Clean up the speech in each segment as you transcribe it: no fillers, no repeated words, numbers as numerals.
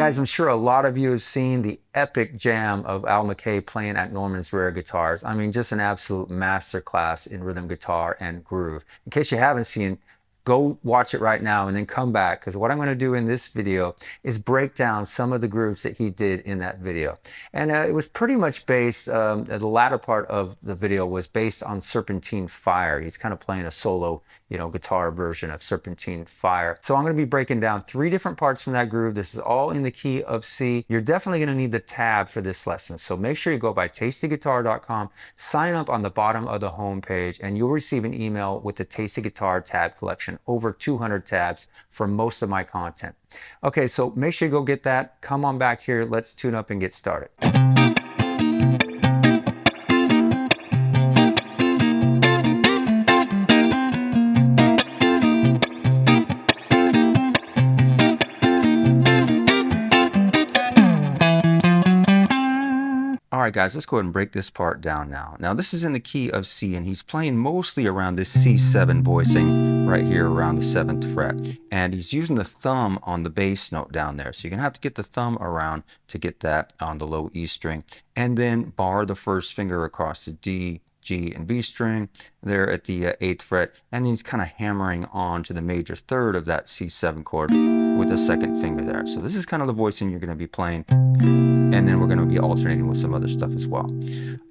guys, I'm sure a lot of you have seen the epic jam of Al McKay playing at Norman's Rare Guitars. I mean, just an absolute masterclass in rhythm guitar and groove. In case you haven't seen, go watch it right now and then come back, because what I'm going to do in this video is break down some of the grooves that he did in that video. And it was pretty much based, the latter part of the video was based on Serpentine Fire. He's kind of playing a solo, guitar version of Serpentine Fire. So I'm going to be breaking down 3 different parts from that groove. This is all in the key of C. You're definitely going to need the tab for this lesson. So make sure you go by TastyGuitar.com, sign up on the bottom of the home page, and you'll receive an email with the Tasty Guitar tab collection. Over 200 tabs for most of my content. Okay, so make sure you go get that. Come on back here. Let's tune up and get started. All right, guys, let's go ahead and break this part down now. Now, this is in the key of C, and he's playing mostly around this C7 voicing right here around the 7th fret. And he's using the thumb on the bass note down there. So you're going to have to get the thumb around to get that on the low E string. And then bar the first finger across the D, G, and B string there at the 8th fret. And then he's kind of hammering on to the major 3rd of that C7 chord with the 2nd finger there. So this is kind of the voicing you're going to be playing. And then we're going to be alternating with some other stuff as well.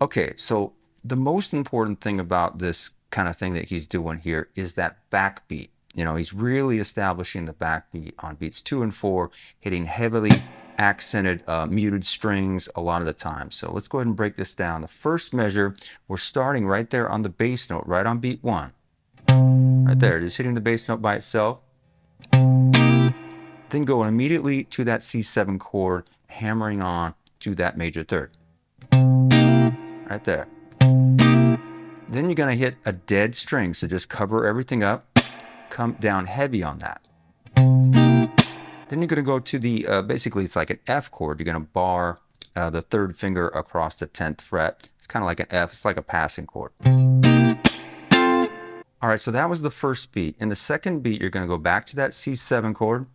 Okay, so the most important thing about this kind of thing that he's doing here is that backbeat. He's really establishing the backbeat on beats 2 and 4, hitting heavily accented muted strings a lot of the time. So let's go ahead and break this down. The first measure, we're starting right there on the bass note, right on beat 1. Right there, just hitting the bass note by itself. Then going immediately to that C7 chord, hammering on to that major 3rd. Right there. Then you're going to hit a dead string, so just cover everything up, come down heavy on that. Then you're going to go to the, basically it's like an F chord. You're going to bar the 3rd finger across the 10th fret. It's kind of like an F, it's like a passing chord. All right, so that was the first beat. In the second beat, you're going to go back to that C7 chord,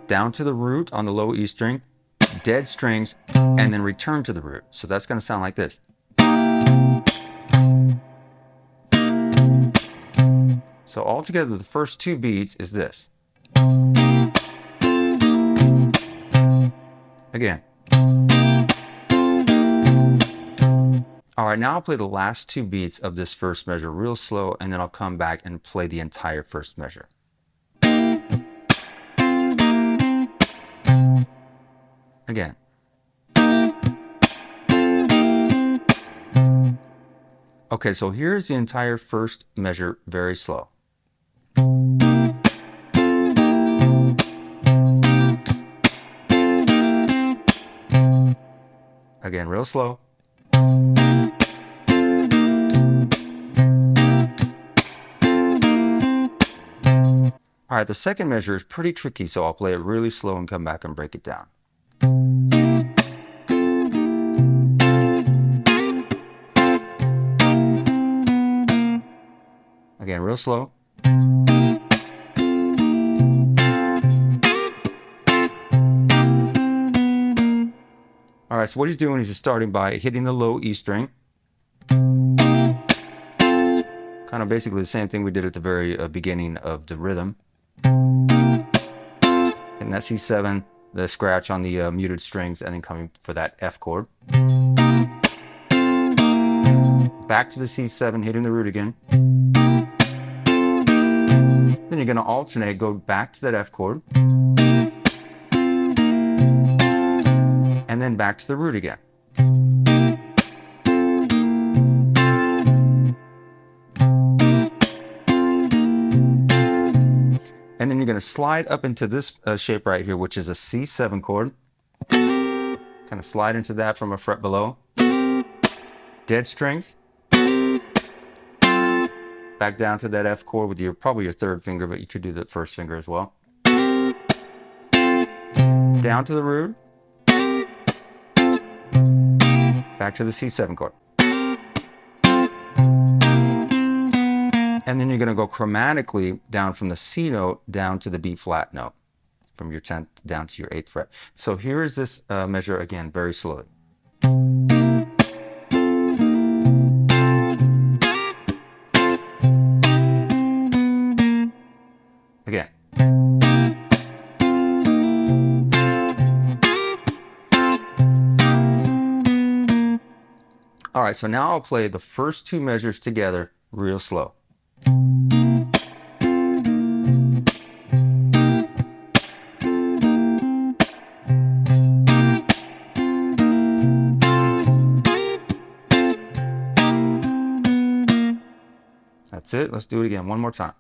down to the root on the low E string, dead strings, and then return to the root. So that's going to sound like this. So altogether, the first 2 beats is this. Again. All right, now I'll play the last 2 beats of this first measure real slow, and then I'll come back and play the entire first measure. Again. Okay, so here's the entire first measure very slow. Again, real slow. All right, the second measure is pretty tricky, so I'll play it really slow and come back and break it down. Again, real slow. All right, so what he's doing is he's starting by hitting the low E string. Kind of basically the same thing we did at the very beginning of the rhythm. Hitting that C7, the scratch on the muted strings, and then coming for that F chord. Back to the C7, hitting the root again. Then you're going to alternate, go back to that F chord, and then back to the root again. And then you're going to slide up into this shape right here, which is a C7 chord. Kind of slide into that from a fret below. Dead strings. Back down to that F chord with probably your 3rd finger, but you could do the 1st finger as well. Down to the root. Back to the C7 chord. And then you're going to go chromatically down from the C note down to the B flat note. from your 10th down to your 8th fret. So here is this measure again, very slowly. Again. All right, so now I'll play the first two measures together real slow. That's it. Let's do it again one more time.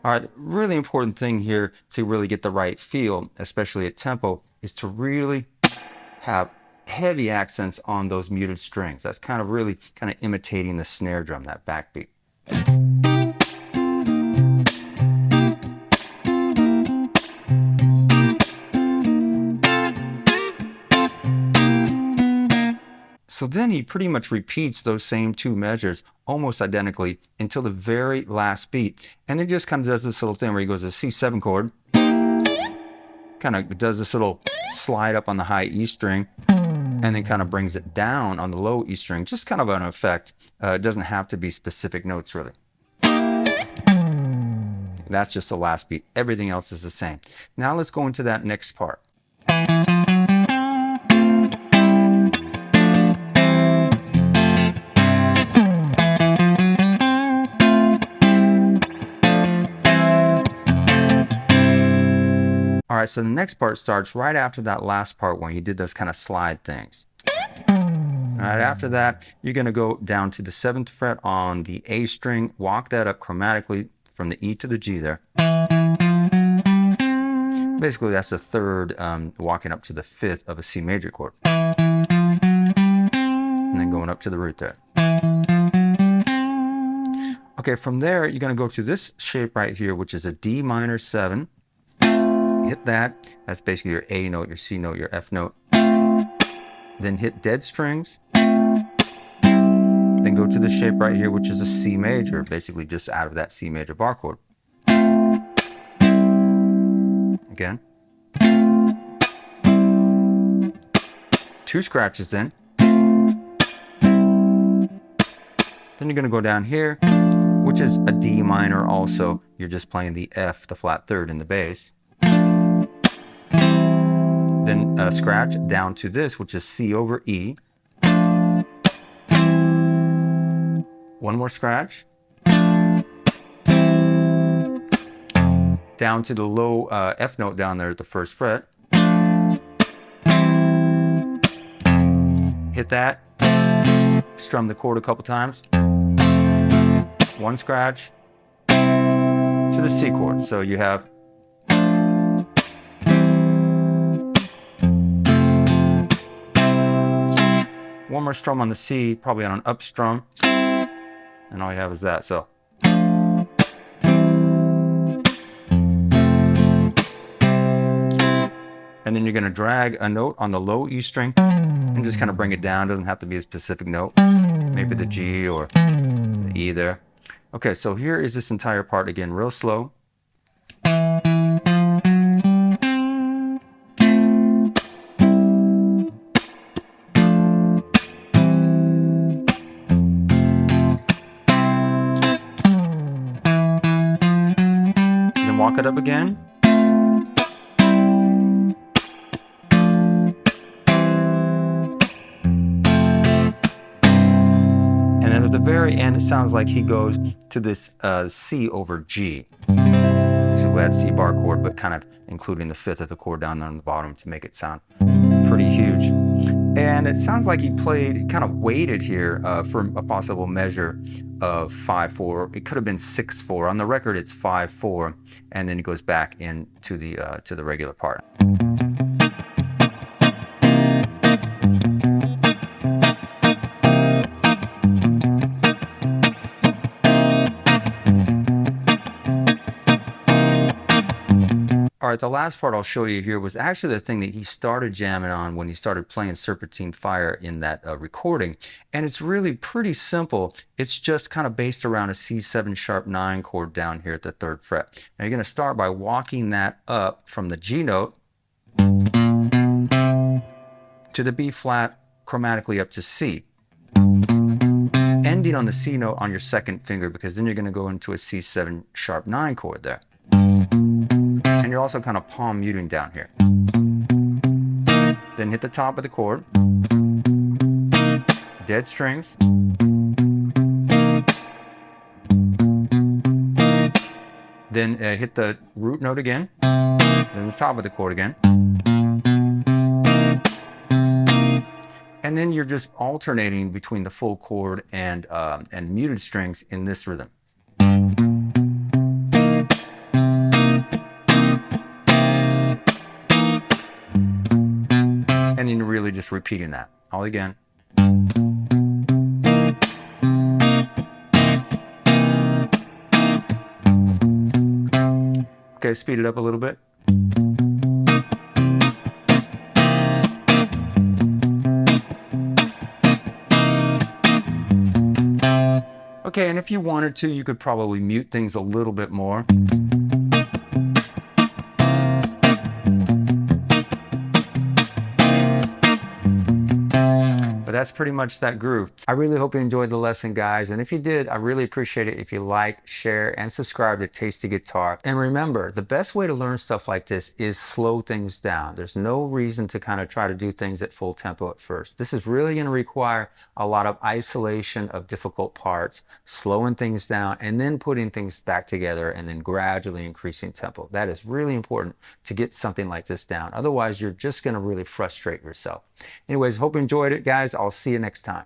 All right, really important thing here to really get the right feel, especially at tempo, is to really have heavy accents on those muted strings. That's kind of really kind of imitating the snare drum, that backbeat. So then he pretty much repeats those same two measures almost identically until the very last beat. And then just kind of does this little thing where he goes to C7 chord, kind of does this little slide up on the high E string, and then kind of brings it down on the low E string, just kind of an effect. It doesn't have to be specific notes really. That's just the last beat. Everything else is the same. Now let's go into that next part. All right, so the next part starts right after that last part when he did those kind of slide things. All right, after that, you're going to go down to the 7th fret on the A string, walk that up chromatically from the E to the G there. Basically, that's the third, walking up to the 5th of a C major chord. And then going up to the root there. Okay, from there, you're going to go to this shape right here, which is a D minor 7. Hit that. That's basically your A note, your C note, your F note. Then hit dead strings. Then go to the shape right here, which is a C major, basically just out of that C major bar chord. Again. 2 scratches then. Then you're going to go down here, which is a D minor also. You're just playing the F, the flat third in the bass. Then scratch down to this, which is C over E. One more scratch. Down to the low F note down there at the 1st fret. Hit that. Strum the chord a couple times. One scratch to the C chord. So you have one more strum on the C, probably on an up strum, and all you have is that. So and then you're going to drag a note on the low E string and just kind of bring it down. It doesn't have to be a specific note, maybe the G or the E there. Okay, so here is this entire part again, real slow. Walk it up again. And then at the very end, it sounds like he goes to this C over G. So that C bar chord, but kind of including the 5th of the chord down there on the bottom to make it sound pretty huge. And it sounds like he played, kind of waited here for a possible measure of 5/4. It could have been 6/4. On the record, it's 5/4, and then it goes back into the regular part. All All right, the last part I'll show you here was actually the thing that he started jamming on when he started playing Serpentine Fire in that recording. And it's really pretty simple. It's just kind of based around a C7 sharp 9 chord down here at the 3rd fret. Now you're going to start by walking that up from the G note to the B flat, chromatically up to C, ending on the C note on your 2nd finger, because then you're going to go into a C7 sharp 9 chord there. And you're also kind of palm muting down here. Then hit the top of the chord, dead strings, then hit the root note again, then the top of the chord again. And then you're just alternating between the full chord and muted strings in this rhythm. And then you're really just repeating that all again. Okay, speed it up a little bit. Okay, and if you wanted to, you could probably mute things a little bit more. But that's pretty much that groove. I really hope you enjoyed the lesson, guys. And if you did, I really appreciate it if you like, share, and subscribe to Tasty Guitar. And remember, the best way to learn stuff like this is slow things down. There's no reason to kind of try to do things at full tempo at first. This is really going to require a lot of isolation of difficult parts, slowing things down, and then putting things back together, and then gradually increasing tempo. That is really important to get something like this down. Otherwise, you're just going to really frustrate yourself. Anyways, hope you enjoyed it, guys. I'll see you next time.